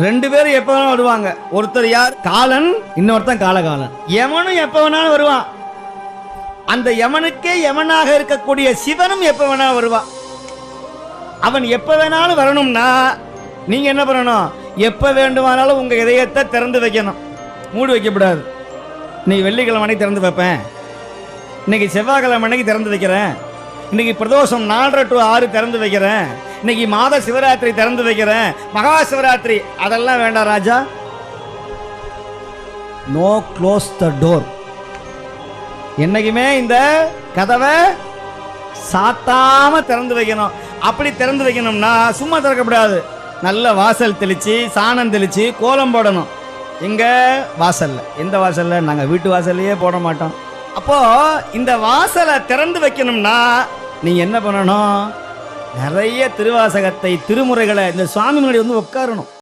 ரெண்டு பேரும் எப்ப வேணாலும் வருவாங்க. ஒருத்தர் யார்? காலன், இன்னொருத்தன் காலகாலன். யமனும் எப்ப வேணாலும் வருவான். அந்த யமனுக்கே யமனாக இருக்கக்கூடிய சிவனும் எப்ப வேணாலும் வருவான். அவன் எப்ப வேணாலும் வரணும்னா நீங்க என்ன பண்ணணும்? எப்ப வேண்டுமானாலும் உங்க இதயத்தை திறந்து வைக்கணும், மூடி வைக்கப்படாது. இன்னைக்கு வெள்ளிக்கிழமை அன்னைக்கு திறந்து வைப்பேன், இன்னைக்கு செவ்வாய்க்கிழமை அன்னைக்கு திறந்து வைக்கிறேன், இன்னைக்கு பிரதோஷம் 4 to 6 திறந்து வைக்கிறேன், இன்னைக்கு மாத சிவராத்திரி திறந்து வைக்கிறேன், மகா சிவராத்திரி, அதெல்லாம் வேண்டாம் ராஜா. No close the door. என்னைக்குமே இந்த கதவை சாத்தாம திறந்து வைக்கணும். அப்படி திறந்து வைக்கணும்னா சும்மா திறக்கப்படாது. நல்ல வாசல் தெளிச்சு, சாணம் தெளிச்சு, கோலம் போடணும். எங்க வாசல்ல. எந்த வாசல்ல? நாங்க வீட்டு வாசல்லையே போட மாட்டோம். அப்போ இந்த வாசலை திறந்து வைக்கணும்னா நீங்க என்ன பண்ணணும்? நிறைய திருவாசகத்தை, திருமுறைகளை இந்த சுவாமி முன்னாடி வந்து உட்காரணும்.